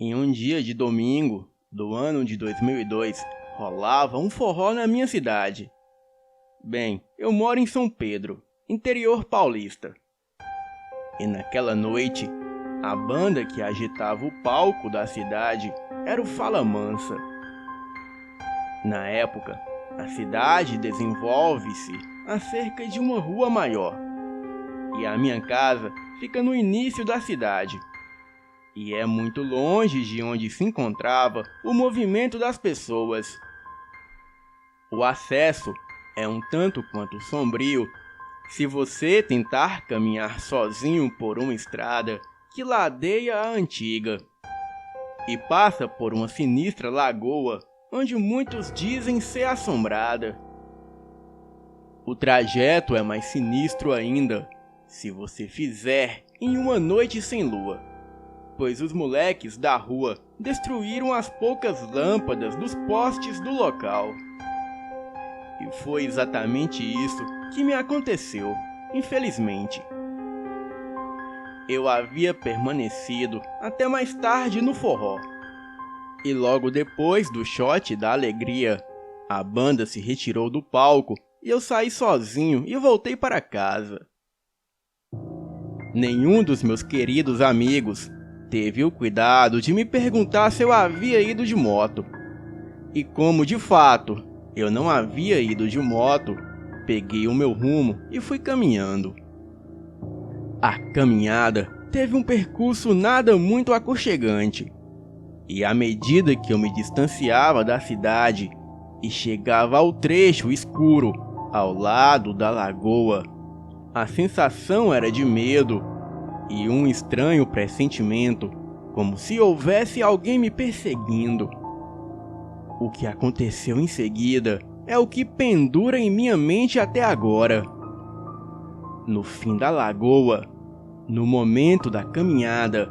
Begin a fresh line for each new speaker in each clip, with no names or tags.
Em um dia de domingo do ano de 2002, rolava um forró na minha cidade. Bem, eu moro em São Pedro, interior paulista. E naquela noite, a banda que agitava o palco da cidade era o Fala Mansa. Na época, a cidade desenvolve-se a cerca de uma rua maior. E a minha casa fica no início da cidade. E é muito longe de onde se encontrava o movimento das pessoas. O acesso é um tanto quanto sombrio se você tentar caminhar sozinho por uma estrada que ladeia a antiga e passa por uma sinistra lagoa onde muitos dizem ser assombrada. O trajeto é mais sinistro ainda se você fizer em uma noite sem lua, pois os moleques da rua destruíram as poucas lâmpadas dos postes do local. E foi exatamente isso que me aconteceu, infelizmente. Eu havia permanecido até mais tarde no forró. E logo depois do shot da alegria, a banda se retirou do palco e eu saí sozinho e voltei para casa. Nenhum dos meus queridos amigos teve o cuidado de me perguntar se eu havia ido de moto. E como de fato eu não havia ido de moto, peguei o meu rumo e fui caminhando. A caminhada teve um percurso nada muito aconchegante. E à medida que eu me distanciava da cidade e chegava ao trecho escuro ao lado da lagoa, a sensação era de medo e um estranho pressentimento, como se houvesse alguém me perseguindo. O que aconteceu em seguida é o que pendura em minha mente até agora. No fim da lagoa, no momento da caminhada,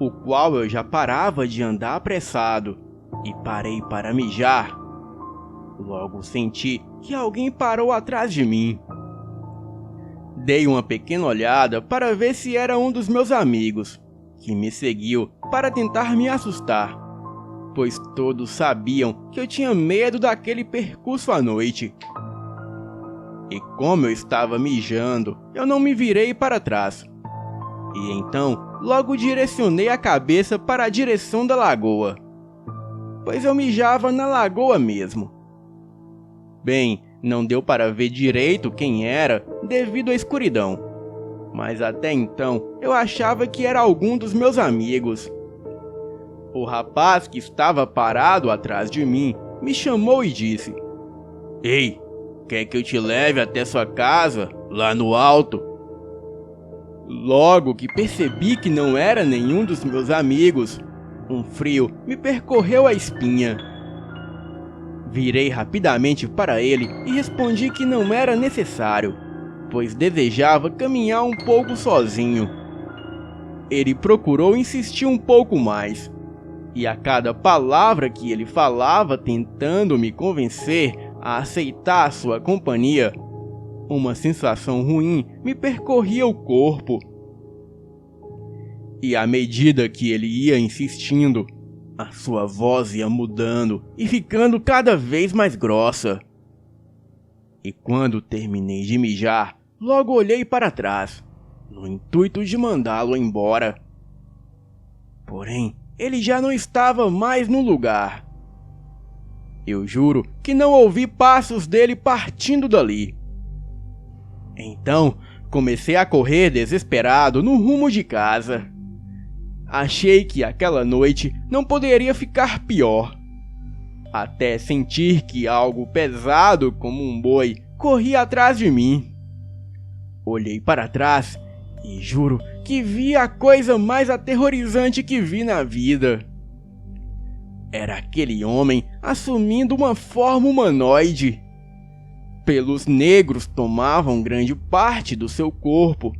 o qual eu já parava de andar apressado e parei para mijar, logo senti que alguém parou atrás de mim. Dei uma pequena olhada para ver se era um dos meus amigos, que me seguiu para tentar me assustar, pois todos sabiam que eu tinha medo daquele percurso à noite. E como eu estava mijando, eu não me virei para trás. E então, logo direcionei a cabeça para a direção da lagoa, pois eu mijava na lagoa mesmo. Bem, não deu para ver direito quem era devido à escuridão, mas até então eu achava que era algum dos meus amigos. O rapaz que estava parado atrás de mim me chamou e disse: "Ei, quer que eu te leve até sua casa, lá no alto?" Logo que percebi que não era nenhum dos meus amigos, um frio me percorreu a espinha. Virei rapidamente para ele e respondi que não era necessário, pois desejava caminhar um pouco sozinho. Ele procurou insistir um pouco mais, e a cada palavra que ele falava tentando me convencer a aceitar sua companhia, uma sensação ruim me percorria o corpo. E à medida que ele ia insistindo, a sua voz ia mudando e ficando cada vez mais grossa. E quando terminei de mijar, logo olhei para trás, no intuito de mandá-lo embora. Porém, ele já não estava mais no lugar. Eu juro que não ouvi passos dele partindo dali. Então, comecei a correr desesperado no rumo de casa. Achei que aquela noite não poderia ficar pior, até sentir que algo pesado como um boi corria atrás de mim. Olhei para trás e juro que vi a coisa mais aterrorizante que vi na vida. Era aquele homem assumindo uma forma humanoide. Pelos negros tomavam grande parte do seu corpo,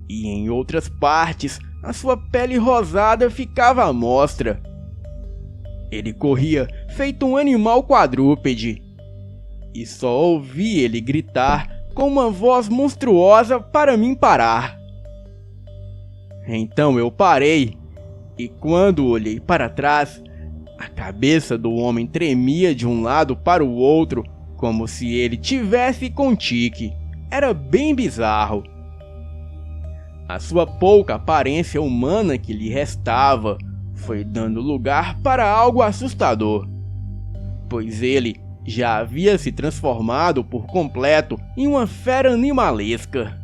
e em outras partes a sua pele rosada ficava à mostra. Ele corria feito um animal quadrúpede, e só ouvi ele gritar com uma voz monstruosa para mim parar. Então eu parei E quando olhei para trás, a cabeça do homem tremia de um lado para o outro, como se ele tivesse com tique. Era bem bizarro. A sua pouca aparência humana que lhe restava foi dando lugar para algo assustador, pois ele já havia se transformado por completo em uma fera animalesca.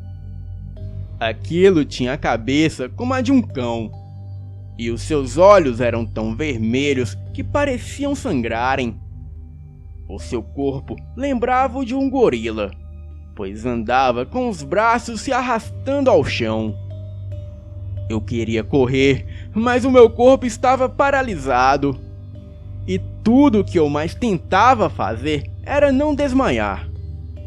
Aquilo tinha a cabeça como a de um cão, e os seus olhos eram tão vermelhos que pareciam sangrarem. O seu corpo lembrava o de um gorila, pois andava com os braços se arrastando ao chão. Eu queria correr, mas o meu corpo estava paralisado. E tudo que eu mais tentava fazer era não desmaiar,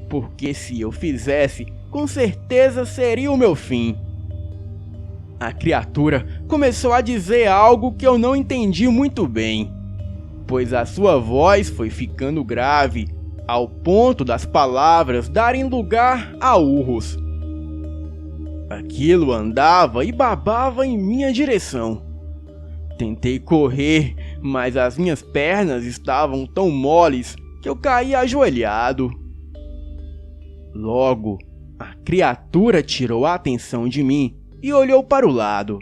porque se eu fizesse, com certeza seria o meu fim. A criatura começou a dizer algo que eu não entendi muito bem, pois a sua voz foi ficando grave, ao ponto das palavras darem lugar a urros. Aquilo andava e babava em minha direção. Tentei correr, mas as minhas pernas estavam tão moles que eu caí ajoelhado. Logo, a criatura tirou a atenção de mim e olhou para o lado.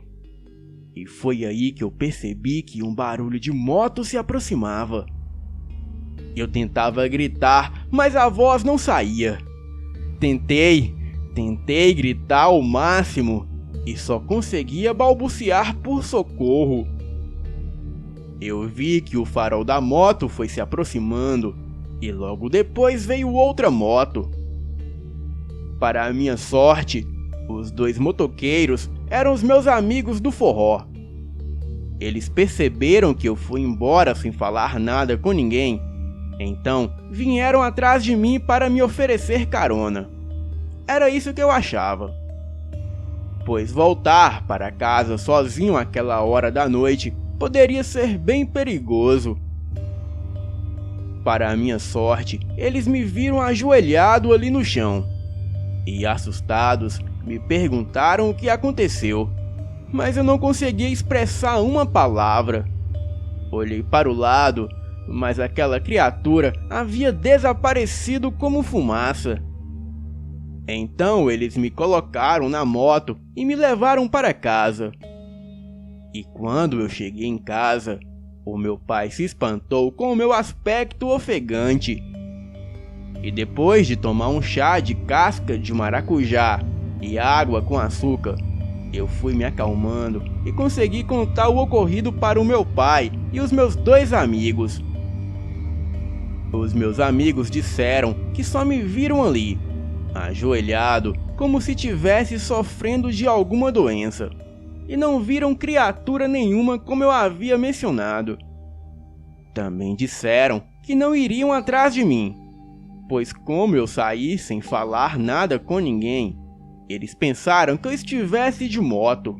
E foi aí que eu percebi que um barulho de moto se aproximava. Eu tentava gritar, mas a voz não saía. Tentei gritar ao máximo e só conseguia balbuciar por socorro. Eu vi que o farol da moto foi se aproximando e logo depois veio outra moto. Para a minha sorte, os dois motoqueiros eram os meus amigos do forró. Eles perceberam que eu fui embora sem falar nada com ninguém, então vieram atrás de mim para me oferecer carona. Era isso que eu achava, pois voltar para casa sozinho àquela hora da noite poderia ser bem perigoso. Para a minha sorte, eles me viram ajoelhado ali no chão e, assustados, me perguntaram o que aconteceu, mas eu não conseguia expressar uma palavra. Olhei para o lado, mas aquela criatura havia desaparecido como fumaça. Então eles me colocaram na moto e me levaram para casa. E quando eu cheguei em casa, o meu pai se espantou com o meu aspecto ofegante. E depois de tomar um chá de casca de maracujá e água com açúcar, eu fui me acalmando e consegui contar o ocorrido para o meu pai e os meus dois amigos. Os meus amigos disseram que só me viram ali, ajoelhado, como se tivesse sofrendo de alguma doença, e não viram criatura nenhuma como eu havia mencionado. Também disseram que não iriam atrás de mim, pois como eu saí sem falar nada com ninguém, eles pensaram que eu estivesse de moto.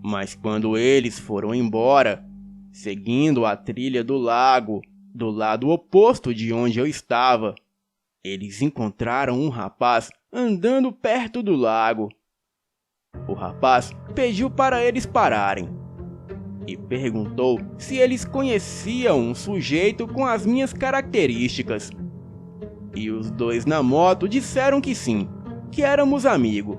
Mas quando eles foram embora, seguindo a trilha do lago, do lado oposto de onde eu estava, eles encontraram um rapaz andando perto do lago. O rapaz pediu para eles pararem e perguntou se eles conheciam um sujeito com as minhas características. E os dois na moto disseram que sim, que éramos amigos.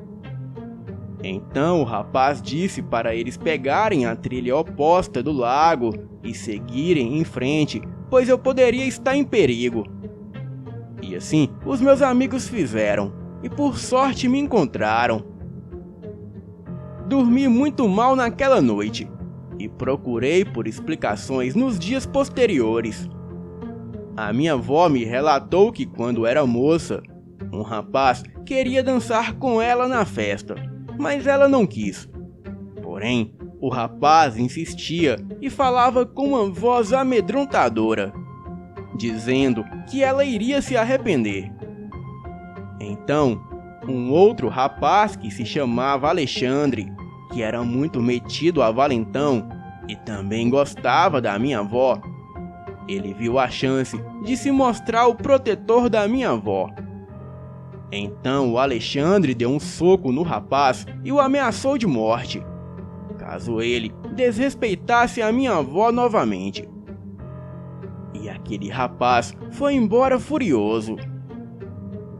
Então o rapaz disse para eles pegarem a trilha oposta do lago e seguirem em frente, pois eu poderia estar em perigo. E assim os meus amigos fizeram, e por sorte me encontraram. Dormi muito mal naquela noite, e procurei por explicações nos dias posteriores. A minha avó me relatou que quando era moça, um rapaz queria dançar com ela na festa, mas ela não quis. Porém, o rapaz insistia e falava com uma voz amedrontadora, dizendo que ela iria se arrepender. Então, um outro rapaz que se chamava Alexandre, que era muito metido a valentão e também gostava da minha avó, ele viu a chance de se mostrar o protetor da minha avó. Então o Alexandre deu um soco no rapaz e o ameaçou de morte, caso ele desrespeitasse a minha avó novamente. E aquele rapaz foi embora furioso.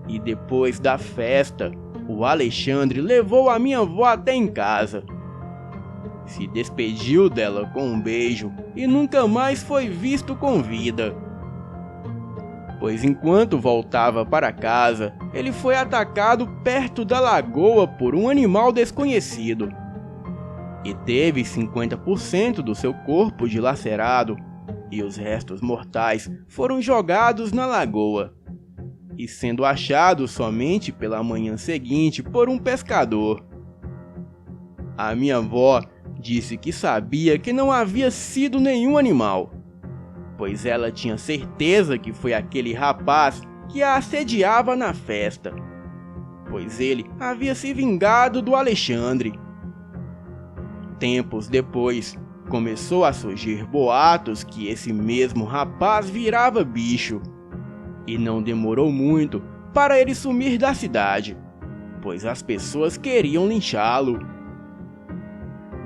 E depois da festa, o Alexandre levou a minha avó até em casa. Se despediu dela com um beijo e nunca mais foi visto com vida. Pois enquanto voltava para casa, ele foi atacado perto da lagoa por um animal desconhecido. E teve 50% do seu corpo dilacerado, e os restos mortais foram jogados na lagoa, e sendo achados somente pela manhã seguinte por um pescador. A minha avó disse que sabia que não havia sido nenhum animal, pois ela tinha certeza que foi aquele rapaz que a assediava na festa, pois ele havia se vingado do Alexandre. Tempos depois, começou a surgir boatos que esse mesmo rapaz virava bicho, e não demorou muito para ele sumir da cidade, pois as pessoas queriam linchá-lo.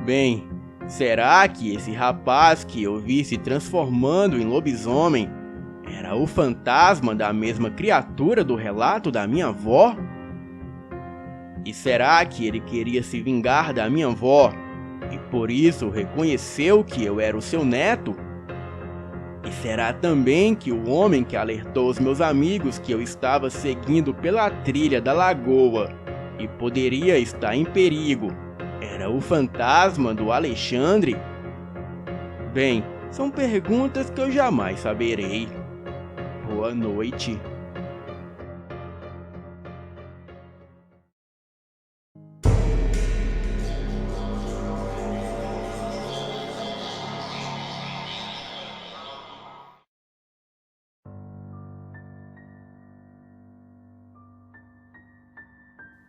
Bem, será que esse rapaz que eu vi se transformando em lobisomem era o fantasma da mesma criatura do relato da minha avó? E será que ele queria se vingar da minha avó e por isso reconheceu que eu era o seu neto? E será também que o homem que alertou os meus amigos que eu estava seguindo pela trilha da lagoa e poderia estar em perigo era o fantasma do Alexandre? Bem, são perguntas que eu jamais saberei. Boa noite.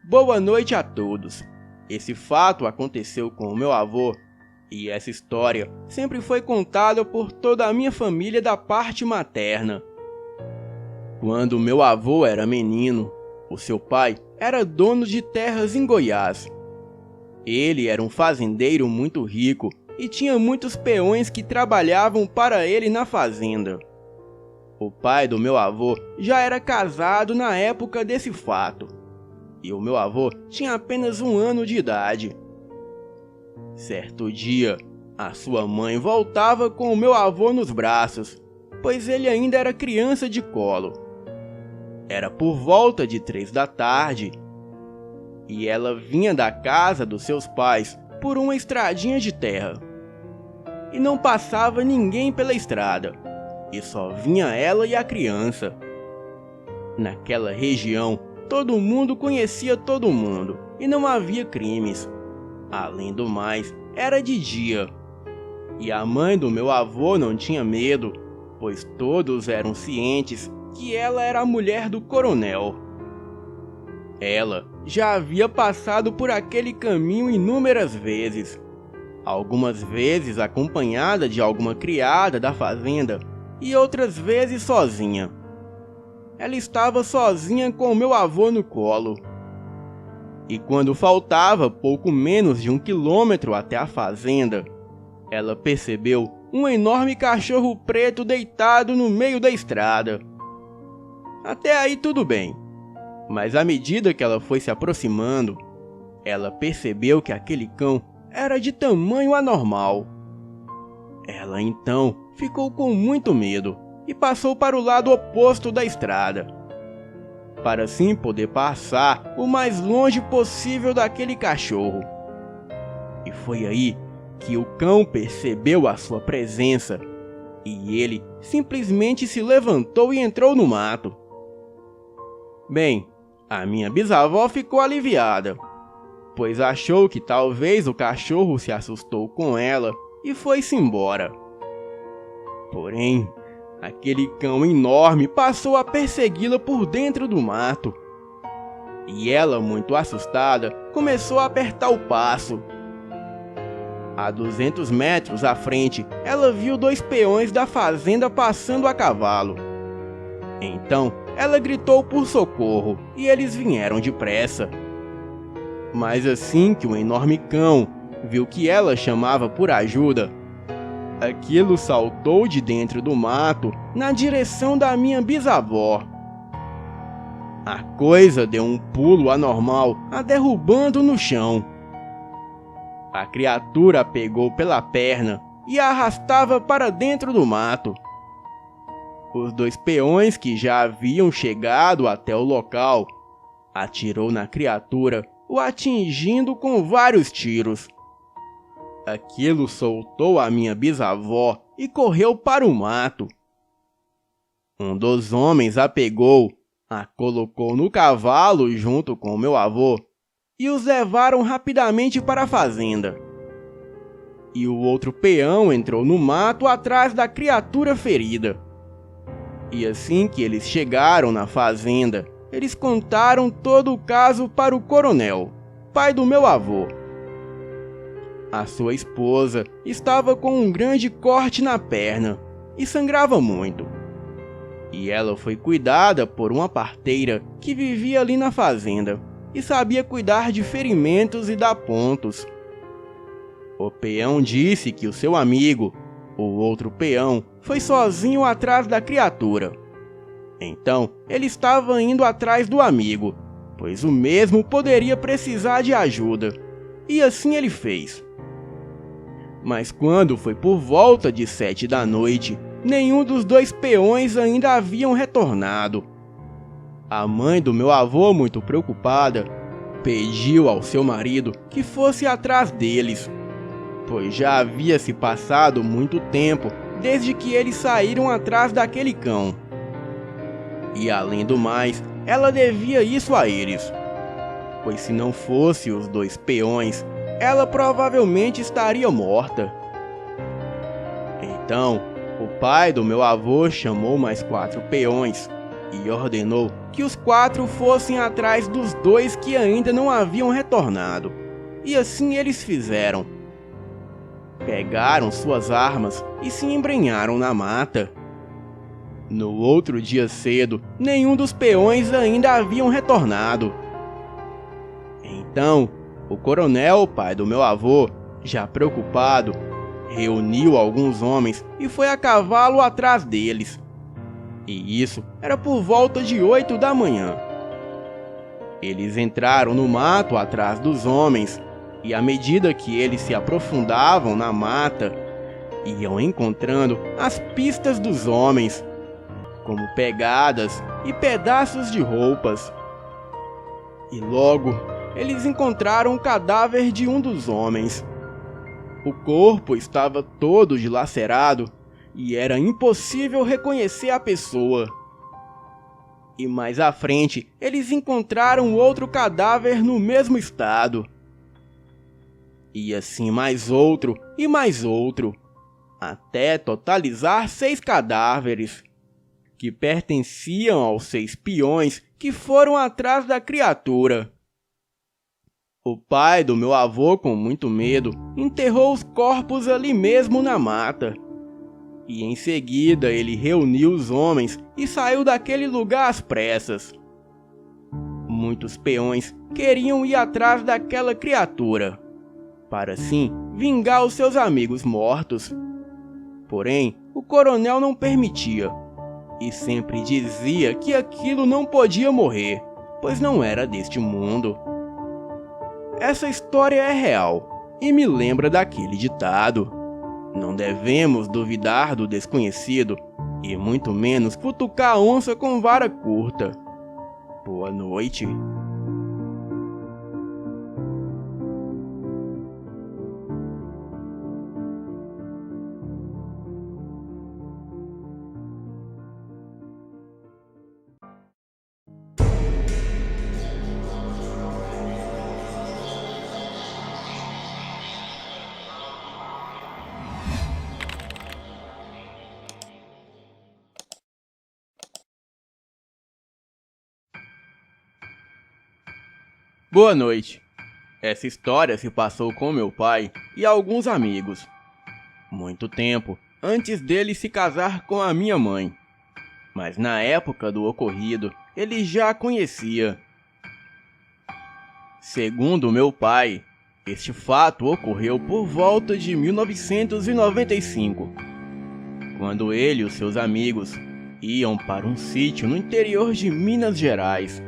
Boa noite a todos. Esse fato aconteceu com o meu avô, e essa história sempre foi contada por toda a minha família da parte materna. Quando meu avô era menino, o seu pai era dono de terras em Goiás. Ele era um fazendeiro muito rico e tinha muitos peões que trabalhavam para ele na fazenda. O pai do meu avô já era casado na época desse fato, e o meu avô tinha apenas 1 ano de idade. Certo dia, a sua mãe voltava com o meu avô nos braços, pois ele ainda era criança de colo. Era por volta de 3 da tarde, e ela vinha da casa dos seus pais por uma estradinha de terra. E não passava ninguém pela estrada, e só vinha ela e a criança. Naquela região, todo mundo conhecia todo mundo e não havia crimes. Além do mais, era de dia. E a mãe do meu avô não tinha medo, pois todos eram cientes que ela era a mulher do coronel. Ela já havia passado por aquele caminho inúmeras vezes. Algumas vezes acompanhada de alguma criada da fazenda e outras vezes sozinha. Ela estava sozinha com o meu avô no colo. E quando faltava pouco menos de 1 quilômetro até a fazenda, ela percebeu um enorme cachorro preto deitado no meio da estrada. Até aí tudo bem, mas à medida que ela foi se aproximando, ela percebeu que aquele cão era de tamanho anormal. Ela então ficou com muito medo e passou para o lado oposto da estrada, para assim poder passar o mais longe possível daquele cachorro. E foi aí que o cão percebeu a sua presença, e ele simplesmente se levantou e entrou no mato. Bem, a minha bisavó ficou aliviada, pois achou que talvez o cachorro se assustou com ela e foi-se embora. Porém, aquele cão enorme passou a persegui-la por dentro do mato. E ela, muito assustada, começou a apertar o passo. A 200 metros à frente, ela viu 2 peões da fazenda passando a cavalo. Então, ela gritou por socorro e eles vieram depressa. Mas assim que o enorme cão viu que ela chamava por ajuda, aquilo saltou de dentro do mato na direção da minha bisavó. A coisa deu um pulo anormal, a derrubando no chão. A criatura a pegou pela perna e a arrastava para dentro do mato. Os 2 peões que já haviam chegado até o local atirou na criatura, o atingindo com vários tiros. Aquilo soltou a minha bisavó e correu para o mato. Um dos homens a pegou, a colocou no cavalo junto com meu avô e os levaram rapidamente para a fazenda. E o outro peão entrou no mato atrás da criatura ferida. E assim que eles chegaram na fazenda, eles contaram todo o caso para o coronel, pai do meu avô. A sua esposa estava com um grande corte na perna e sangrava muito. E ela foi cuidada por uma parteira que vivia ali na fazenda e sabia cuidar de ferimentos e dar pontos. O peão disse que o seu amigo, o outro peão, foi sozinho atrás da criatura. Então, ele estava indo atrás do amigo, pois o mesmo poderia precisar de ajuda. E assim ele fez. Mas quando foi por volta de 7 da noite, nenhum dos 2 peões ainda haviam retornado. A mãe do meu avô, muito preocupada, pediu ao seu marido que fosse atrás deles, pois já havia se passado muito tempo desde que eles saíram atrás daquele cão. E além do mais, ela devia isso a eles, pois se não fosse os 2 peões, ela provavelmente estaria morta. Então, o pai do meu avô chamou mais 4 peões e ordenou que os 4 fossem atrás dos 2 que ainda não haviam retornado. E assim eles fizeram. Pegaram suas armas e se embrenharam na mata. No outro dia cedo, nenhum dos peões ainda haviam retornado. Então, o coronel, pai do meu avô, já preocupado, reuniu alguns homens e foi a cavalo atrás deles. E isso era por volta de 8 da manhã. Eles entraram no mato atrás dos homens, e à medida que eles se aprofundavam na mata, iam encontrando as pistas dos homens, como pegadas e pedaços de roupas. E logo, eles encontraram o cadáver de um dos homens. O corpo estava todo dilacerado e era impossível reconhecer a pessoa. E mais à frente, eles encontraram outro cadáver no mesmo estado. E assim mais outro e mais outro, até totalizar 6 cadáveres, que pertenciam aos 6 peões que foram atrás da criatura. O pai do meu avô, com muito medo, enterrou os corpos ali mesmo na mata. E em seguida ele reuniu os homens e saiu daquele lugar às pressas. Muitos peões queriam ir atrás daquela criatura, para assim vingar os seus amigos mortos. Porém, o coronel não permitia, e sempre dizia que aquilo não podia morrer, pois não era deste mundo. Essa história é real e me lembra daquele ditado: não devemos duvidar do desconhecido e muito menos cutucar a onça com vara curta. Boa noite. Boa noite. Essa história se passou com meu pai e alguns amigos. Muito tempo antes dele se casar com a minha mãe. Mas na época do ocorrido, ele já a conhecia. Segundo meu pai, Este fato ocorreu por volta de 1995, quando ele e os seus amigos iam para um sítio no interior de Minas Gerais.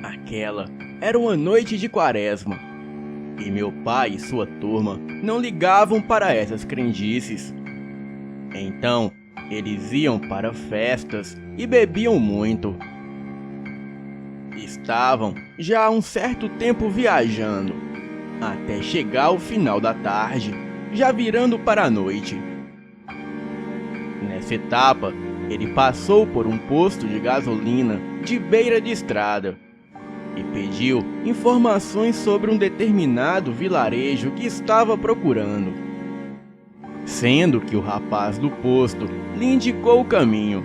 Aquela era uma noite de quaresma, e meu pai e sua turma não ligavam para essas crendices. Então, eles iam para festas e bebiam muito. Estavam já há um certo tempo viajando, até chegar ao final da tarde, já virando para a noite. Nessa etapa, ele passou por um posto de gasolina de beira de estrada e pediu informações sobre um determinado vilarejo que estava procurando, sendo que o rapaz do posto lhe indicou o caminho.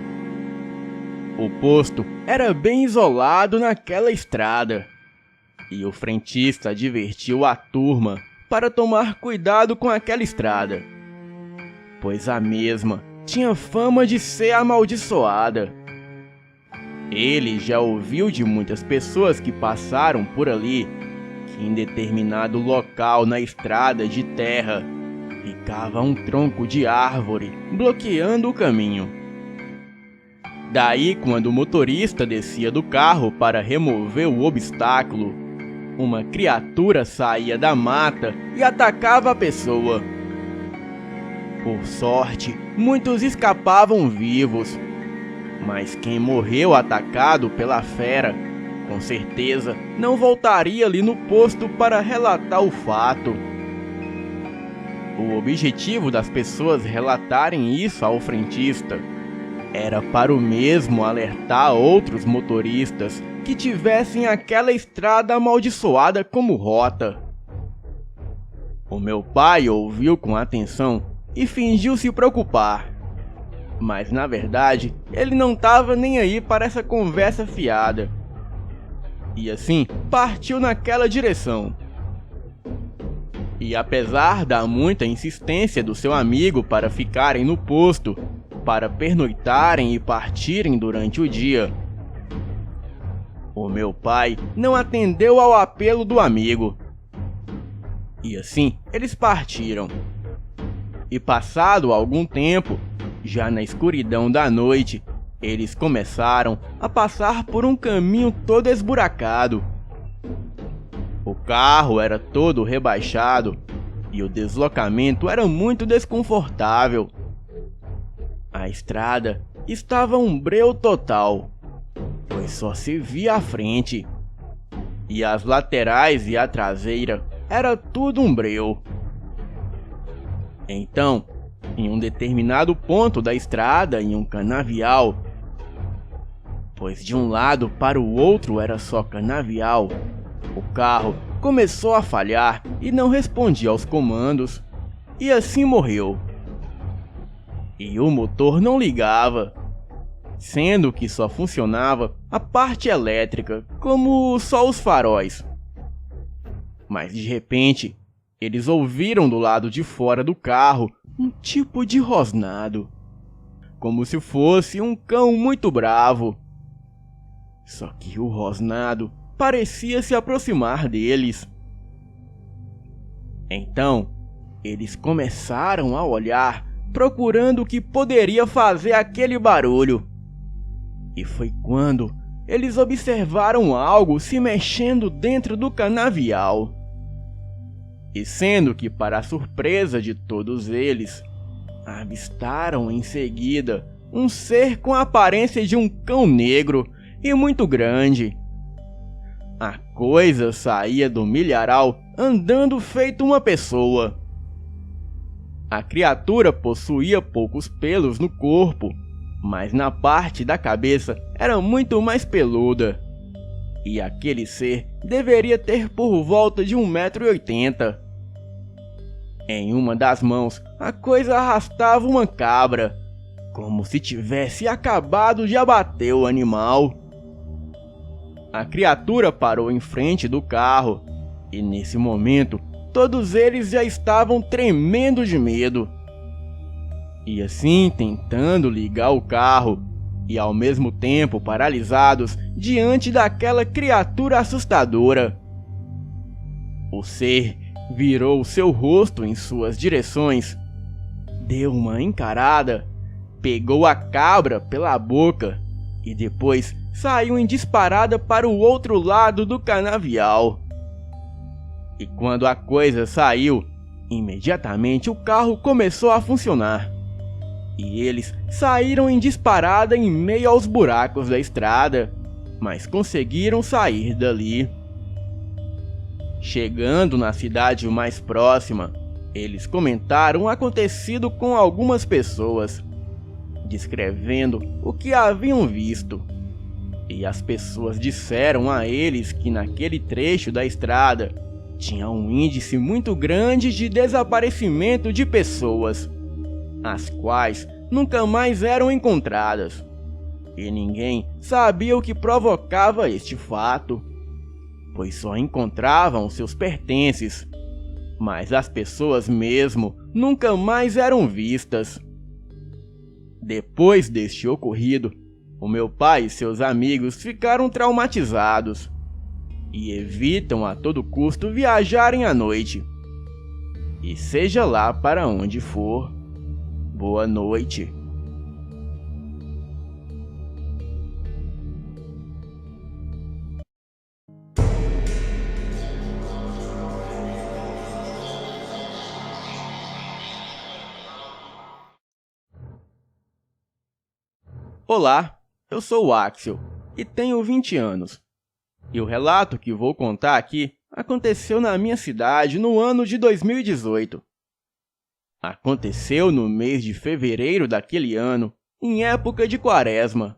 O posto era bem isolado naquela estrada, e o frentista advertiu a turma para tomar cuidado com aquela estrada, pois a mesma tinha fama de ser amaldiçoada. Ele já ouviu de muitas pessoas que passaram por ali que em determinado local na estrada de terra ficava um tronco de árvore bloqueando o caminho. Daí, quando o motorista descia do carro para remover o obstáculo, uma criatura saía da mata e atacava a pessoa. Por sorte, muitos escapavam vivos, mas quem morreu atacado pela fera, com certeza não voltaria ali no posto para relatar o fato. O objetivo das pessoas relatarem isso ao frentista era para o mesmo alertar outros motoristas que tivessem aquela estrada amaldiçoada como rota. O meu pai ouviu com atenção e fingiu se preocupar, mas na verdade ele não estava nem aí para essa conversa fiada, e assim partiu naquela direção. E apesar da muita insistência do seu amigo para ficarem no posto, para pernoitarem e partirem durante o dia, o meu pai não atendeu ao apelo do amigo. E assim eles partiram. E passado algum tempo, já na escuridão da noite, eles começaram a passar por um caminho todo esburacado. O carro era todo rebaixado e o deslocamento era muito desconfortável. A estrada estava um breu total, pois só se via a frente, e as laterais e a traseira era tudo um breu. Então, em um determinado ponto da estrada, em um canavial, pois de um lado para o outro era só canavial, o carro começou a falhar e não respondia aos comandos, e assim morreu. E o motor não ligava, sendo que só funcionava a parte elétrica, como só os faróis. Mas de repente, eles ouviram do lado de fora do carro um tipo de rosnado, como se fosse um cão muito bravo. Só que o rosnado parecia se aproximar deles. Então, eles começaram a olhar, procurando o que poderia fazer aquele barulho. E foi quando eles observaram algo se mexendo dentro do canavial. E sendo que, para a surpresa de todos eles, avistaram em seguida um ser com a aparência de um cão negro e muito grande. A coisa saía do milharal andando feito uma pessoa. A criatura possuía poucos pelos no corpo, mas na parte da cabeça era muito mais peluda. E aquele ser deveria ter por volta de 1,80 m. Em uma das mãos, a coisa arrastava uma cabra, como se tivesse acabado de abater o animal. A criatura parou em frente do carro, e nesse momento, todos eles já estavam tremendo de medo. E assim, tentando ligar o carro, e ao mesmo tempo paralisados diante daquela criatura assustadora. O O ser virou seu rosto em suas direções, deu uma encarada, pegou a cabra pela boca e depois saiu em disparada para o outro lado do canavial. E quando a coisa saiu, imediatamente o carro começou a funcionar. E eles saíram em disparada em meio aos buracos da estrada, mas conseguiram sair dali. Chegando na cidade mais próxima, eles comentaram o acontecido com algumas pessoas, descrevendo o que haviam visto. E as pessoas disseram a eles que naquele trecho da estrada tinha um índice muito grande de desaparecimento de pessoas, as quais nunca mais eram encontradas. E ninguém sabia o que provocava este fato, pois só encontravam seus pertences, mas as pessoas mesmo nunca mais eram vistas. Depois deste ocorrido, o meu pai e seus amigos ficaram traumatizados e evitam a todo custo viajarem à noite. E seja lá para onde for, boa noite. Olá, eu sou o Axel e tenho 20 anos. E o relato que vou contar aqui aconteceu na minha cidade no ano de 2018. Aconteceu no mês de fevereiro daquele ano, em época de quaresma.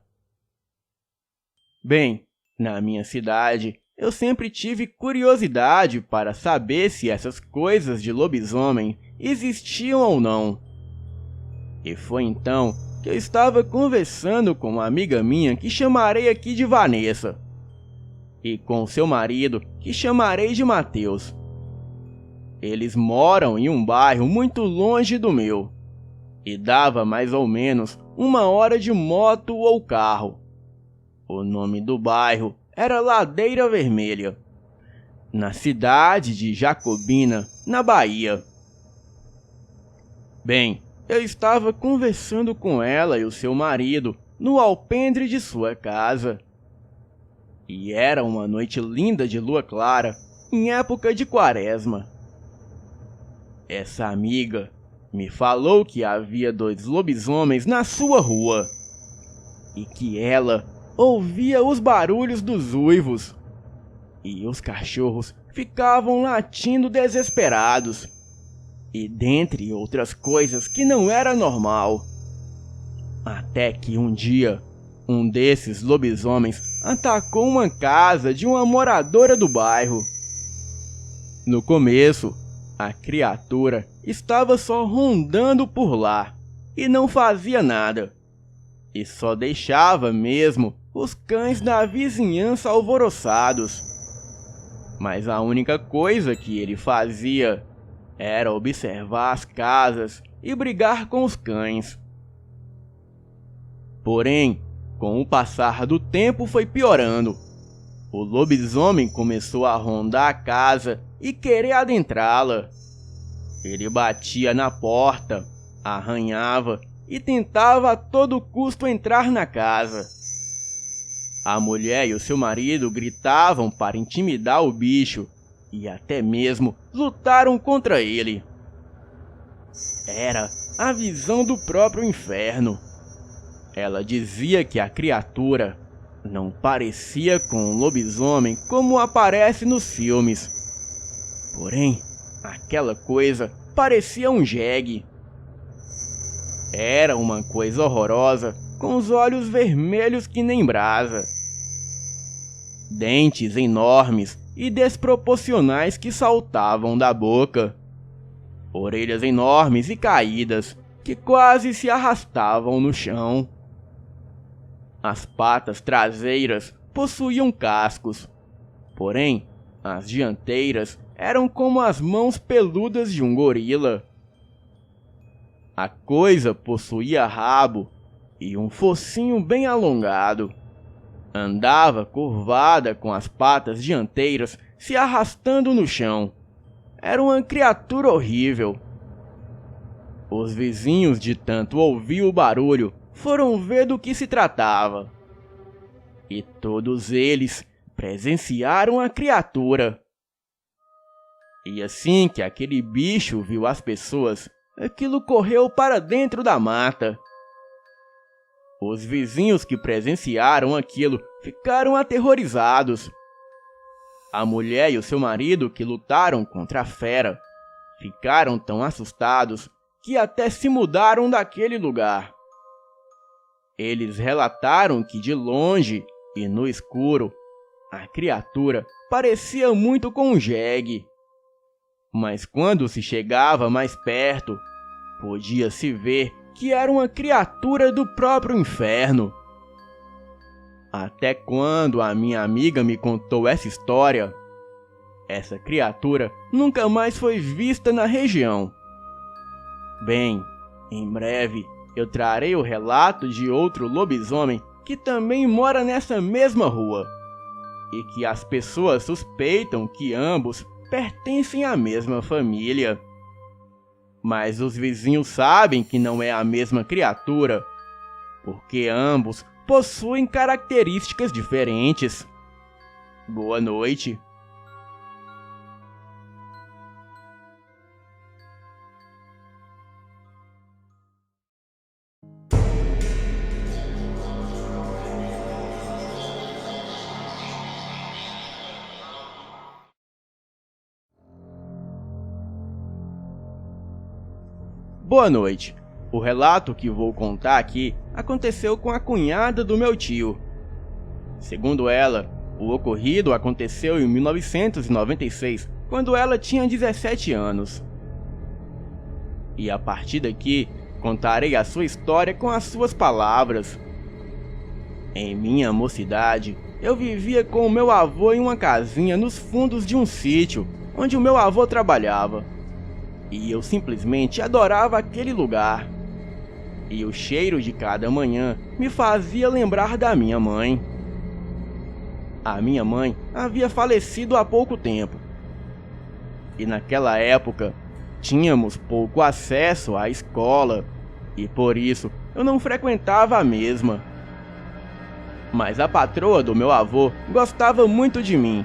Bem, na minha cidade, eu sempre tive curiosidade para saber se essas coisas de lobisomem existiam ou não. E foi então que eu estava conversando com uma amiga minha que chamarei aqui de Vanessa, e com seu marido, que chamarei de Matheus. Eles moram em um bairro muito longe do meu, e dava mais ou menos 1 hora de moto ou carro. O nome do bairro era Ladeira Vermelha, na cidade de Jacobina, na Bahia. Bem, eu estava conversando com ela e o seu marido no alpendre de sua casa. E era uma noite linda de lua clara, em época de quaresma. Essa amiga me falou que havia 2 lobisomens na sua rua, e que ela ouvia os barulhos dos uivos, e os cachorros ficavam latindo desesperados, e dentre outras coisas que não era normal. Até que um dia, um desses lobisomens atacou uma casa de uma moradora do bairro. No começo, a criatura estava só rondando por lá e não fazia nada, e só deixava mesmo os cães da vizinhança alvoroçados. Mas a única coisa que ele fazia era observar as casas e brigar com os cães. Porém, com o passar do tempo foi piorando. O lobisomem começou a rondar a casa e querer adentrá-la. Ele batia na porta, arranhava e tentava a todo custo entrar na casa. A mulher e o seu marido gritavam para intimidar o bicho e até mesmo lutaram contra ele. Era a visão do próprio inferno. Ela dizia que a criatura não parecia com um lobisomem como aparece nos filmes. Porém, aquela coisa parecia um jegue. Era uma coisa horrorosa, com os olhos vermelhos que nem brasa, dentes enormes e desproporcionais que saltavam da boca, orelhas enormes e caídas que quase se arrastavam no chão. As patas traseiras possuíam cascos, porém as dianteiras eram como as mãos peludas de um gorila. A coisa possuía rabo e um focinho bem alongado. Andava curvada com as patas dianteiras se arrastando no chão era uma criatura horrível. Os vizinhos, de tanto ouvir o barulho, foram ver do que se tratava. E todos eles presenciaram a criatura. E assim que aquele bicho viu as pessoas, aquilo correu para dentro da mata. Os vizinhos que presenciaram aquilo ficaram aterrorizados. A mulher e o seu marido, que lutaram contra a fera, ficaram tão assustados que até se mudaram daquele lugar. Eles relataram que de longe e no escuro, a criatura parecia muito com um jegue. Mas quando se chegava mais perto, podia-se ver que era uma criatura do próprio inferno. Até quando a minha amiga me contou essa história, essa criatura nunca mais foi vista na região. Bem, em breve eu trarei o relato de outro lobisomem que também mora nessa mesma rua, e que as pessoas suspeitam que ambos pertencem à mesma família. Mas os vizinhos sabem que não é a mesma criatura, porque ambos possuem características diferentes. Boa noite. Boa noite. O relato que vou contar aqui aconteceu com a cunhada do meu tio. Segundo ela, o ocorrido aconteceu em 1996, quando ela tinha 17 anos. E a partir daqui, contarei a sua história com as suas palavras. Em minha mocidade, eu vivia com o meu avô em uma casinha nos fundos de um sítio, onde o meu avô trabalhava. E eu simplesmente adorava aquele lugar. E o cheiro de cada manhã me fazia lembrar da minha mãe. A minha mãe havia falecido há pouco tempo. E naquela época, tínhamos pouco acesso à escola, e por isso eu não frequentava a mesma. Mas a patroa do meu avô gostava muito de mim.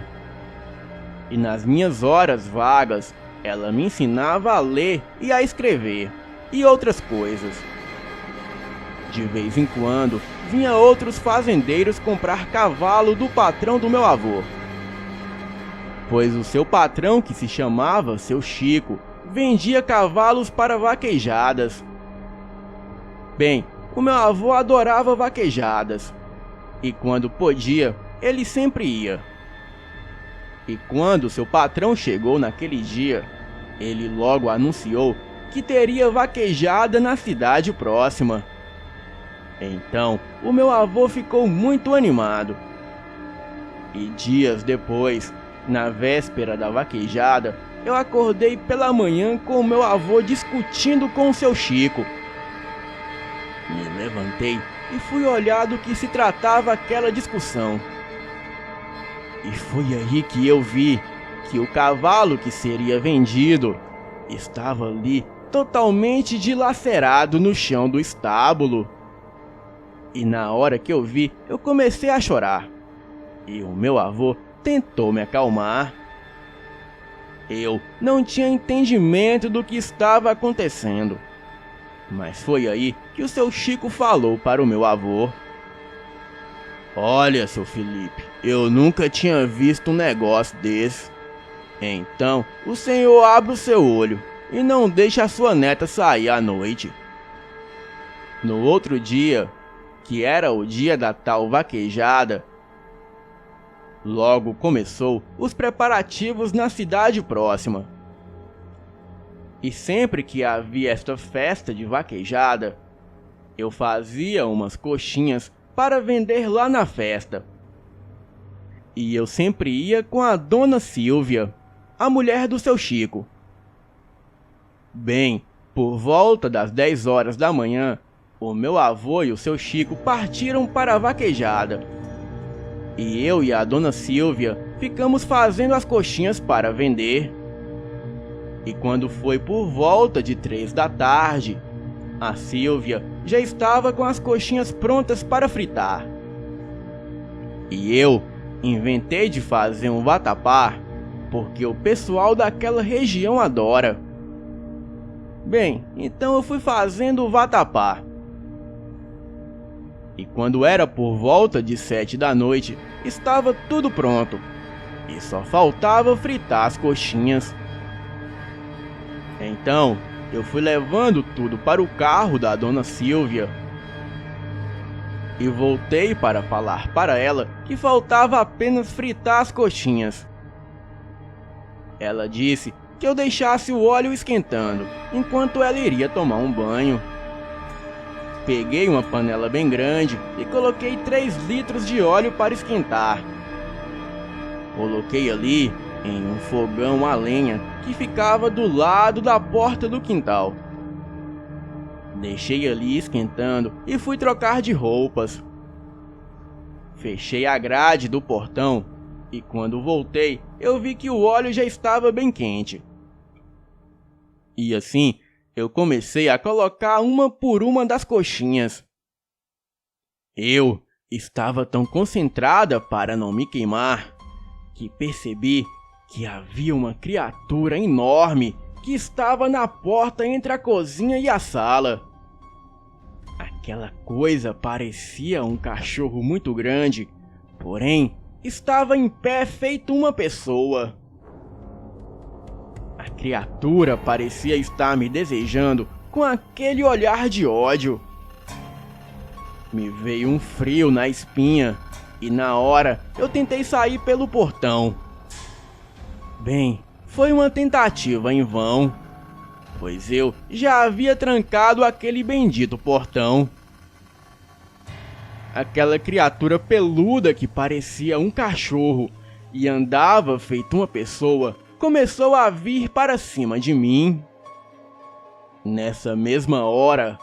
E nas minhas horas vagas, ela me ensinava a ler e a escrever, e outras coisas. De vez em quando, vinha outros fazendeiros comprar cavalo do patrão do meu avô. Pois o seu patrão, que se chamava Seu Chico, vendia cavalos para vaquejadas. Bem, o meu avô adorava vaquejadas, e quando podia, ele sempre ia. E quando seu patrão chegou naquele dia, ele logo anunciou que teria vaquejada na cidade próxima. Então, o meu avô ficou muito animado. E dias depois, na véspera da vaquejada, eu acordei pela manhã com o meu avô discutindo com o Seu Chico. Me levantei e fui olhar do que se tratava aquela discussão. E foi aí que eu vi que o cavalo que seria vendido estava ali totalmente dilacerado no chão do estábulo. E na hora que eu vi, eu comecei a chorar. E o meu avô tentou me acalmar. Eu não tinha entendimento do que estava acontecendo. Mas foi aí que o Seu Chico falou para o meu avô. Olha, seu Felipe, eu nunca tinha visto um negócio desse. Então, o senhor abre o seu olho e não deixe a sua neta sair à noite. No outro dia, que era o dia da tal vaquejada, logo começou os preparativos na cidade próxima. E sempre que havia esta festa de vaquejada, eu fazia umas coxinhas para vender lá na festa. E eu sempre ia com a dona Silvia, a mulher do Seu Chico. Bem, por volta das 10 horas da manhã, o meu avô e o Seu Chico partiram para a vaquejada. E eu e a dona Silvia ficamos fazendo as coxinhas para vender. E quando foi por volta de 3 da tarde, a Silvia já estava com as coxinhas prontas para fritar. E eu inventei de fazer um vatapá, porque o pessoal daquela região adora. Bem, então eu fui fazendo o vatapá. E quando era por volta de 7 da noite, estava tudo pronto. E só faltava fritar as coxinhas. Então, eu fui levando tudo para o carro da dona Silvia. E voltei para falar para ela que faltava apenas fritar as coxinhas. Ela disse que eu deixasse o óleo esquentando, enquanto ela iria tomar um banho. Peguei uma panela bem grande e coloquei 3 litros de óleo para esquentar. Coloquei ali em um fogão a lenha que ficava do lado da porta do quintal. Deixei ali esquentando e fui trocar de roupas. Fechei a grade do portão e quando voltei, eu vi que o óleo já estava bem quente. E assim, eu comecei a colocar uma por uma das coxinhas. Eu estava tão concentrada para não me queimar que percebi que havia uma criatura enorme que estava na porta entre a cozinha e a sala. Aquela coisa parecia um cachorro muito grande, porém estava em pé feito uma pessoa. A criatura parecia estar me desejando com aquele olhar de ódio. Me veio um frio na espinha e na hora eu tentei sair pelo portão. Bem, foi uma tentativa em vão, pois eu já havia trancado aquele bendito portão. Aquela criatura peluda que parecia um cachorro e andava feito uma pessoa começou a vir para cima de mim. Nessa mesma hora,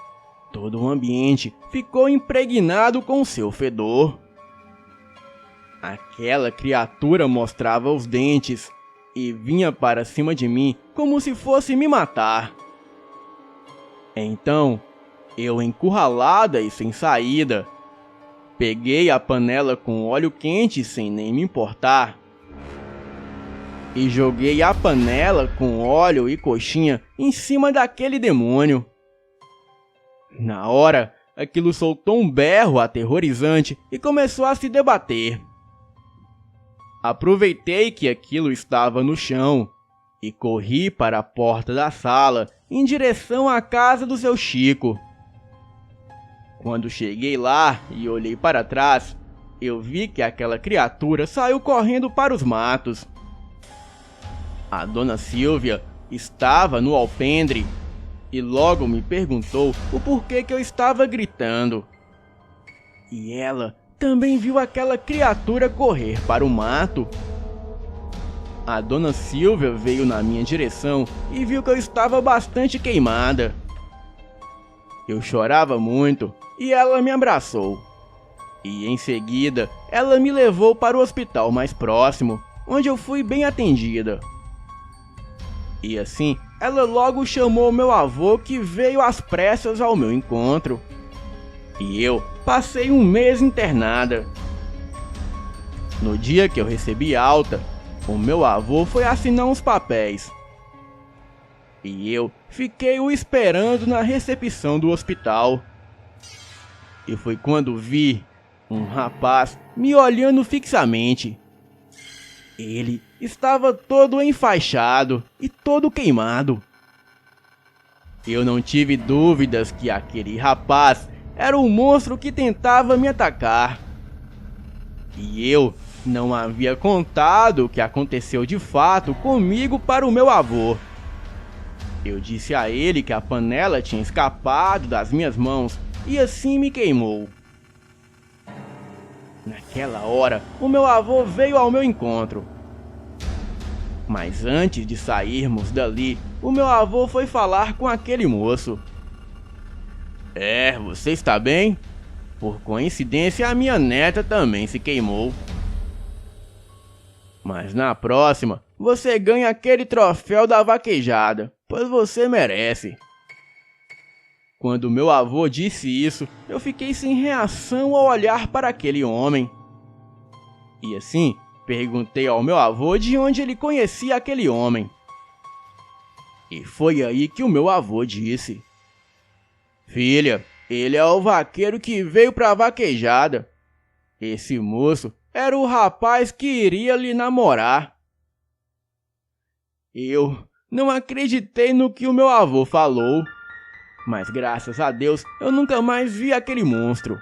todo o ambiente ficou impregnado com seu fedor. Aquela criatura mostrava os dentes e vinha para cima de mim como se fosse me matar. Então, eu, encurralada e sem saída, peguei a panela com óleo quente sem nem me importar e joguei a panela com óleo e coxinha em cima daquele demônio. Na hora, aquilo soltou um berro aterrorizante e começou a se debater. Aproveitei que aquilo estava no chão e corri para a porta da sala em direção à casa do seu Chico. Quando cheguei lá e olhei para trás, eu vi que aquela criatura saiu correndo para os matos. A dona Silvia estava no alpendre e logo me perguntou o porquê que eu estava gritando. E ela também viu aquela criatura correr para o mato. A dona Silvia veio na minha direção e viu que eu estava bastante queimada. Eu chorava muito e ela me abraçou. E em seguida, ela me levou para o hospital mais próximo, onde eu fui bem atendida. E assim, ela logo chamou meu avô, que veio às pressas ao meu encontro. E eu passei um mês internada. No dia que eu recebi alta, o meu avô foi assinar uns papéis. E eu fiquei o esperando na recepção do hospital. E foi quando vi um rapaz me olhando fixamente. Ele estava todo enfaixado e todo queimado. Eu não tive dúvidas que aquele rapaz era o monstro que tentava me atacar. E eu não havia contado o que aconteceu de fato comigo para o meu avô. Eu disse a ele que a panela tinha escapado das minhas mãos e assim me queimou. Naquela hora, o meu avô veio ao meu encontro. Mas antes de sairmos dali, o meu avô foi falar com aquele moço. Você está bem? Por coincidência, a minha neta também se queimou. Mas na próxima, você ganha aquele troféu da vaquejada, pois você merece. Quando meu avô disse isso, eu fiquei sem reação ao olhar para aquele homem. E assim, perguntei ao meu avô de onde ele conhecia aquele homem. E foi aí que o meu avô disse: "Filha, ele é o vaqueiro que veio pra vaquejada. Esse moço era o rapaz que iria lhe namorar." Eu não acreditei no que o meu avô falou, mas graças a Deus eu nunca mais vi aquele monstro.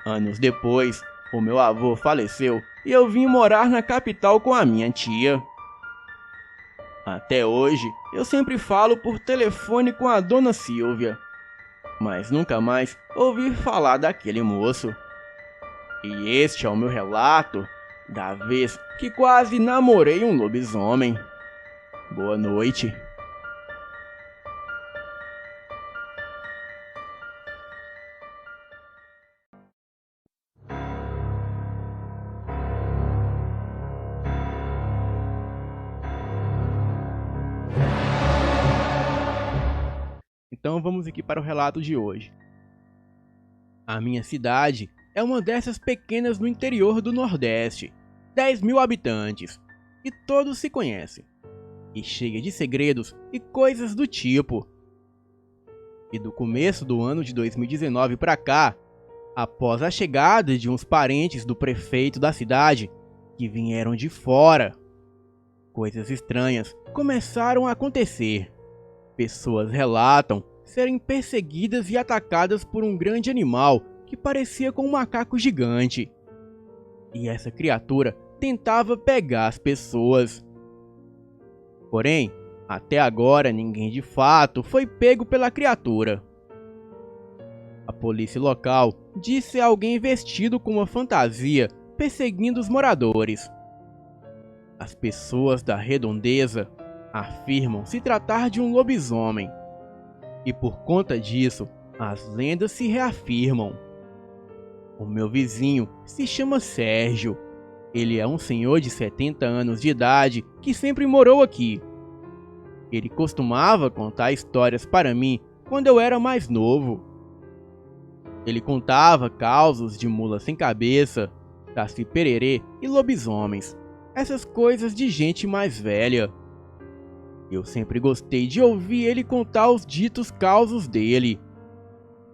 Anos depois, o meu avô faleceu e eu vim morar na capital com a minha tia. Até hoje, eu sempre falo por telefone com a dona Silvia, mas nunca mais ouvi falar daquele moço. E este é o meu relato da vez que quase namorei um lobisomem. Boa noite. Então vamos aqui para o relato de hoje. A minha cidade é uma dessas pequenas no interior do Nordeste, 10.000 habitantes, e todos se conhecem, e cheia de segredos e coisas do tipo. E do começo do ano de 2019 para cá, após a chegada de uns parentes do prefeito da cidade que vieram de fora, coisas estranhas começaram a acontecer. Pessoas relatam serem perseguidas e atacadas por um grande animal que parecia com um macaco gigante. E essa criatura tentava pegar as pessoas. Porém, até agora ninguém de fato foi pego pela criatura. A polícia local disse ser alguém vestido com uma fantasia perseguindo os moradores. As pessoas da redondeza afirmam se tratar de um lobisomem. E por conta disso, as lendas se reafirmam. O meu vizinho se chama Sérgio. Ele é um senhor de 70 anos de idade que sempre morou aqui. Ele costumava contar histórias para mim quando eu era mais novo. Ele contava causos de mula sem cabeça, saci-pererê e lobisomens. Essas coisas de gente mais velha. Eu sempre gostei de ouvir ele contar os ditos causos dele.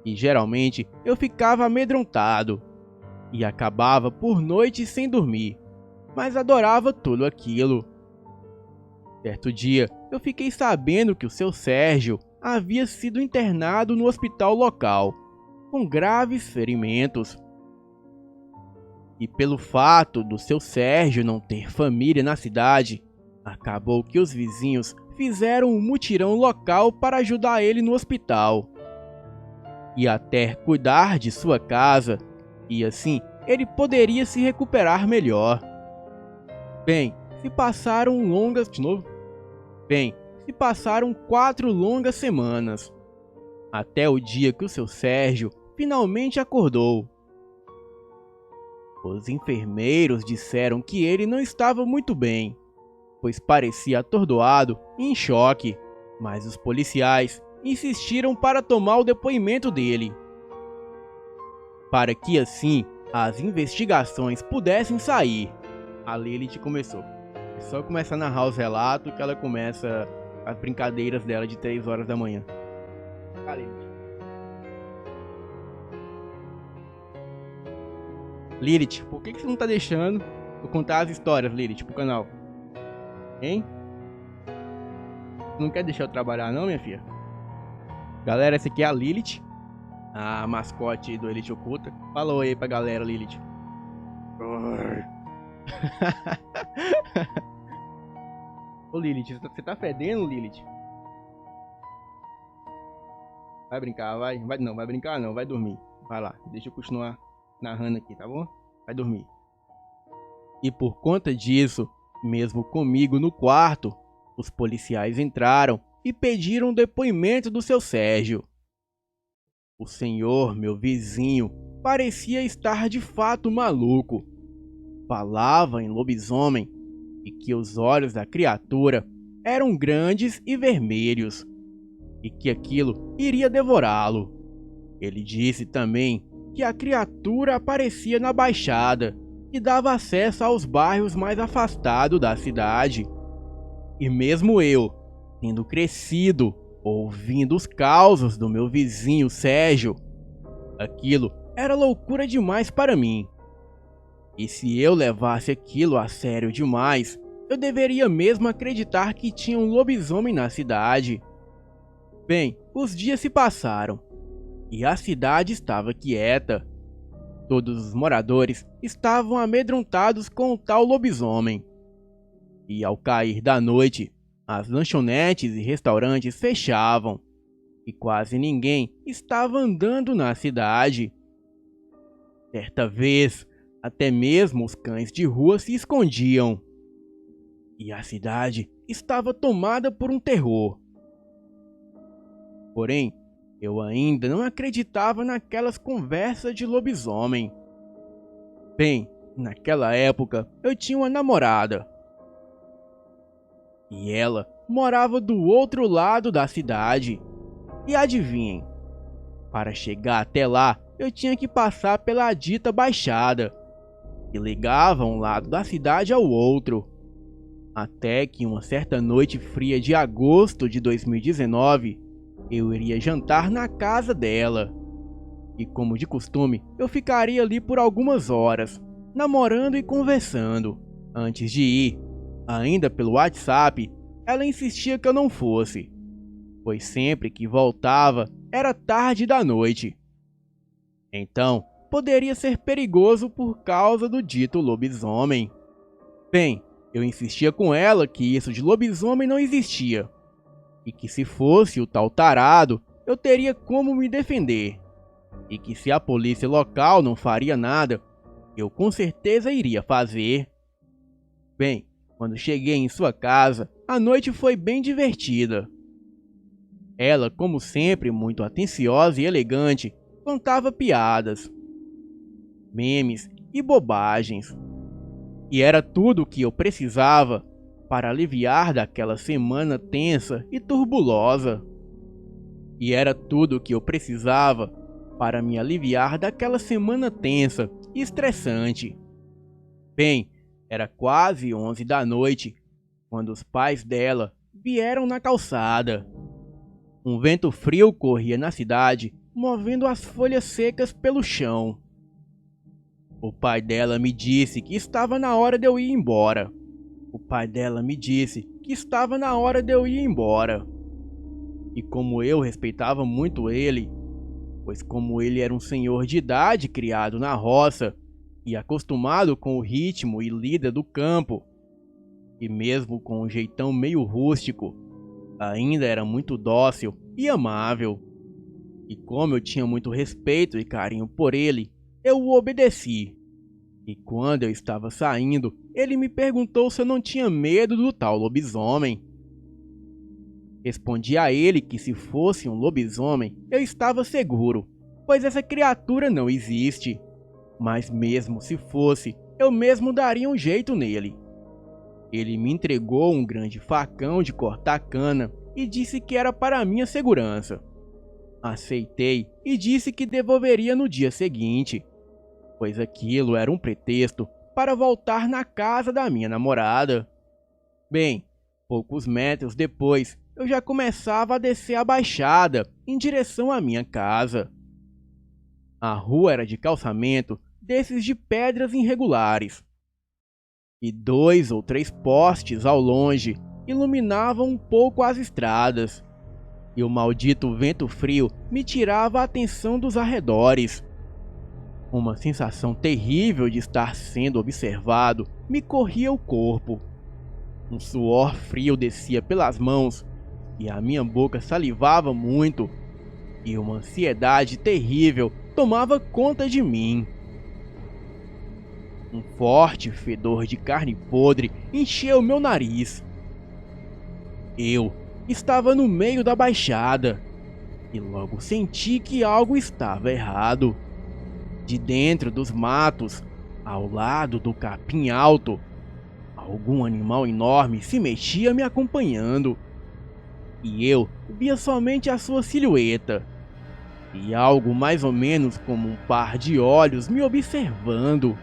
E geralmente eu ficava amedrontado e acabava por noites sem dormir, mas adorava tudo aquilo. Certo dia eu fiquei sabendo que o seu Sérgio havia sido internado no hospital local, com graves ferimentos. E pelo fato do seu Sérgio não ter família na cidade, acabou que os vizinhos fizeram um mutirão local para ajudar ele no hospital e até cuidar de sua casa, e assim ele poderia se recuperar melhor. Bem, se passaram 4 longas semanas, até o dia que o seu Sérgio finalmente acordou. Os enfermeiros disseram que ele não estava muito bem, pois parecia atordoado e em choque, mas os policiais insistiram para tomar o depoimento dele, para que assim as investigações pudessem sair. A Lilith começou. É só começar a narrar os relatos que ela começa as brincadeiras dela de 3 horas da manhã. A Lilith. Lilith, por que você não tá deixando eu contar as histórias, Lilith, pro canal? Hein? Não quer deixar eu trabalhar não, minha filha? Galera, essa aqui é a Lilith, a mascote do Elite Oculta. Fala oi aí pra galera, Lilith. Oi. Ô Lilith, você tá fedendo, Lilith? Vai brincar, vai? Não, vai brincar não, vai dormir. Vai lá, deixa eu continuar narrando aqui, tá bom? Vai dormir. E por conta disso, mesmo comigo no quarto, os policiais entraram e pediram o depoimento do seu Sérgio. O senhor, meu vizinho, parecia estar de fato maluco. falava em lobisomem e que os olhos da criatura eram grandes e vermelhos e que aquilo iria devorá-lo. Ele disse também que a criatura aparecia na Baixada e dava acesso aos bairros mais afastados da cidade. E mesmo eu, tendo crescido ouvindo os causos do meu vizinho Sérgio, aquilo era loucura demais para mim. E se eu levasse aquilo a sério demais, eu deveria mesmo acreditar que tinha um lobisomem na cidade. Bem, os dias se passaram e a cidade estava quieta. Todos os moradores estavam amedrontados com o tal lobisomem. E ao cair da noite, as lanchonetes e restaurantes fechavam e quase ninguém estava andando na cidade. Certa vez, até mesmo os cães de rua se escondiam. E a cidade estava tomada por um terror. Porém, eu ainda não acreditava naquelas conversas de lobisomem. Bem, naquela época eu tinha uma namorada. E ela morava do outro lado da cidade. E adivinhem, para chegar até lá eu tinha que passar pela dita Baixada, que ligava um lado da cidade ao outro. Até que uma certa noite fria de agosto de 2019, eu iria jantar na casa dela. E como de costume, eu ficaria ali por algumas horas, namorando e conversando. Antes de ir, ainda pelo WhatsApp, ela insistia que eu não fosse, pois sempre que voltava era tarde da noite. Então, poderia ser perigoso por causa do dito lobisomem. Bem, eu insistia com ela que isso de lobisomem não existia, e que se fosse o tal tarado, eu teria como me defender, e que se a polícia local não faria nada, eu com certeza iria fazer. Bem, quando cheguei em sua casa, a noite foi bem divertida. Ela, como sempre, muito atenciosa e elegante, contava piadas, memes e bobagens. E era tudo o que eu precisava para aliviar daquela semana tensa e turbulosa. E era tudo o que eu precisava para me aliviar daquela semana tensa e estressante. Bem, era quase 11 da noite, quando os pais dela vieram na calçada. Um vento frio corria na cidade, movendo as folhas secas pelo chão. O pai dela me disse que estava na hora de eu ir embora. E como eu respeitava muito ele, pois como ele era um senhor de idade criado na roça e acostumado com o ritmo e lida do campo, e mesmo com um jeitão meio rústico, ainda era muito dócil e amável. E como eu tinha muito respeito e carinho por ele, eu o obedeci. E quando eu estava saindo, ele me perguntou se eu não tinha medo do tal lobisomem. Respondi a ele que se fosse um lobisomem, eu estava seguro, pois essa criatura não existe. Mas mesmo se fosse, eu mesmo daria um jeito nele. Ele me entregou um grande facão de cortar cana e disse que era para minha segurança. Aceitei e disse que devolveria no dia seguinte, pois aquilo era um pretexto para voltar na casa da minha namorada. Bem, poucos metros depois, eu já começava a descer a baixada em direção à minha casa. A rua era de calçamento desses de pedras irregulares, e 2 ou 3 postes ao longe iluminavam um pouco as estradas, e o maldito vento frio me tirava a atenção dos arredores. Uma sensação terrível de estar sendo observado me corria o corpo. Um suor frio descia pelas mãos e a minha boca salivava muito, e uma ansiedade terrível tomava conta de mim. Um forte fedor de carne podre encheu meu nariz. Eu estava no meio da baixada e logo senti que algo estava errado. De dentro dos matos, Ao lado do capim alto, algum animal enorme se mexia me acompanhando. E eu via somente a sua silhueta. E algo mais ou menos como um par de olhos me observando.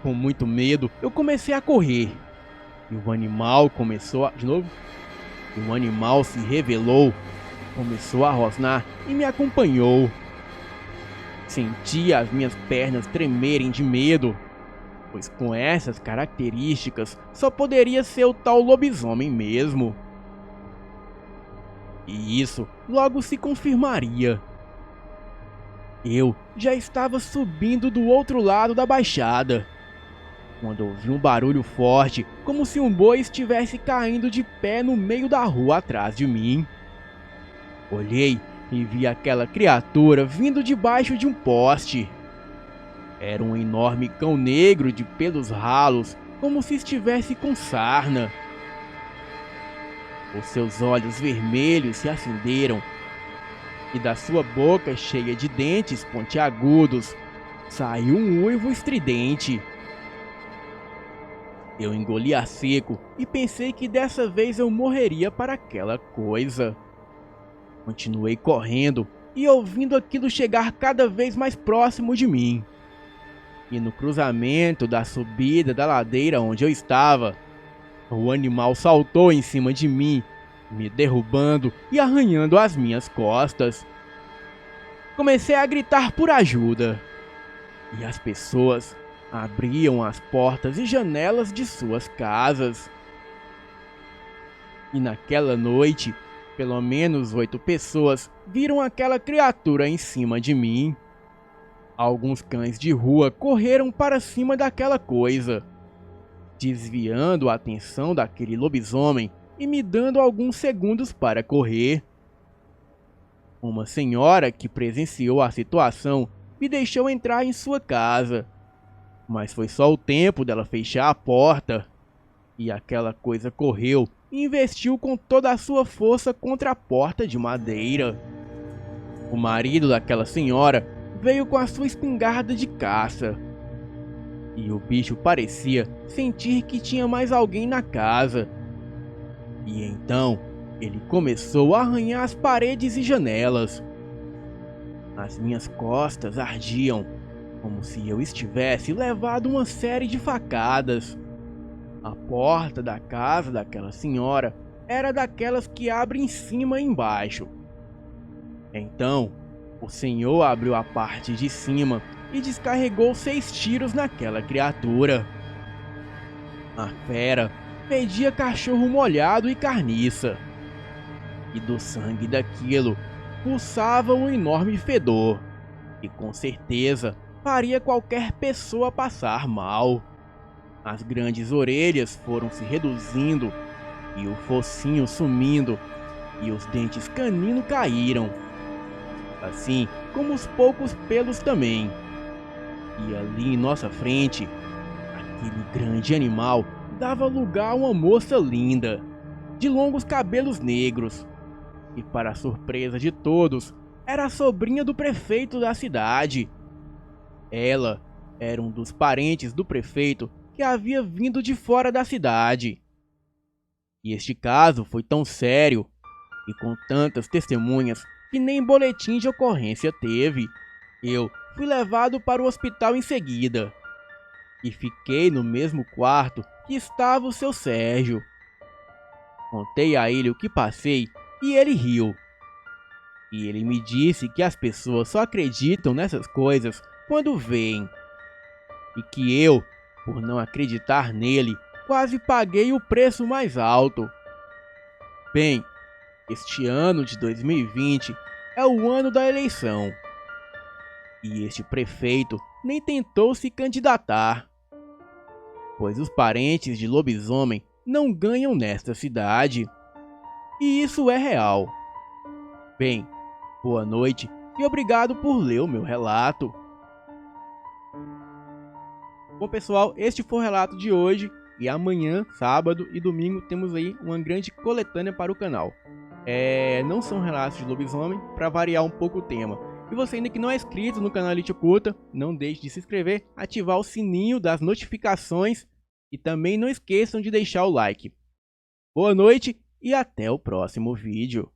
Com muito medo, eu comecei a correr. E o animal começou a... De novo? E o animal se revelou, começou a rosnar e me acompanhou. Senti as minhas pernas tremerem de medo, pois com essas características só poderia ser o tal lobisomem mesmo. E isso logo se confirmaria. Eu já estava subindo do outro lado da baixada, quando ouvi um barulho forte, como se um boi estivesse caindo de pé no meio da rua atrás de mim. Olhei e vi aquela criatura vindo debaixo de um poste. Era um enorme cão negro de pelos ralos, como se estivesse com sarna. Os seus olhos vermelhos se acenderam, e da sua boca cheia de dentes pontiagudos saiu um uivo estridente. Eu engoli a seco e pensei que dessa vez eu morreria para aquela coisa. Continuei correndo e ouvindo aquilo chegar cada vez mais próximo de mim. E no cruzamento da subida da ladeira onde eu estava, o animal saltou em cima de mim, me derrubando e arranhando as minhas costas. Comecei a gritar por ajuda, e as pessoas abriam as portas e janelas de suas casas. E naquela noite, pelo menos 8 pessoas viram aquela criatura em cima de mim. Alguns cães de rua correram para cima daquela coisa, desviando a atenção daquele lobisomem e me dando alguns segundos para correr. Uma senhora que presenciou a situação me deixou entrar em sua casa, mas foi só o tempo dela fechar a porta, e aquela coisa correu e investiu com toda a sua força contra a porta de madeira. O marido daquela senhora veio com a sua espingarda de caça, e o bicho parecia sentir que tinha mais alguém na casa. E então ele começou a arranhar as paredes e janelas. As minhas costas ardiam, como se eu estivesse levado uma série de facadas. A porta da casa daquela senhora era daquelas que abrem em cima e embaixo. Então, o senhor abriu a parte de cima e descarregou 6 tiros naquela criatura. A fera pedia cachorro molhado e carniça, e do sangue daquilo pulsava um enorme fedor, que com certeza faria qualquer pessoa passar mal. As grandes orelhas foram se reduzindo, e o focinho sumindo, e os dentes caninos caíram, assim como os poucos pelos também. E ali em nossa frente, aquele grande animal dava lugar a uma moça linda, de longos cabelos negros, e para a surpresa de todos, era a sobrinha do prefeito da cidade. Ela era um dos parentes do prefeito que havia vindo de fora da cidade. E este caso foi tão sério, e com tantas testemunhas, que nem boletim de ocorrência teve. Eu fui levado para o hospital em seguida, e fiquei no mesmo quarto que estava o seu Sérgio. Contei a ele o que passei e ele riu. E ele me disse que as pessoas só acreditam nessas coisas quando veem, e que eu, por não acreditar nele, quase paguei o preço mais alto. Bem, este ano de 2020 é o ano da eleição, e este prefeito nem tentou se candidatar, pois os parentes de lobisomem não ganham nesta cidade, e isso é real. Bem, boa noite e obrigado por ler o meu relato. Bom pessoal, este foi o relato de hoje, e amanhã, sábado e domingo temos aí uma grande coletânea para o canal. Não são relatos de lobisomem, para variar um pouco o tema. E você ainda que não é inscrito no canal Elite Oculta, não deixe de se inscrever, ativar o sininho das notificações e também não esqueçam de deixar o like. Boa noite e até o próximo vídeo.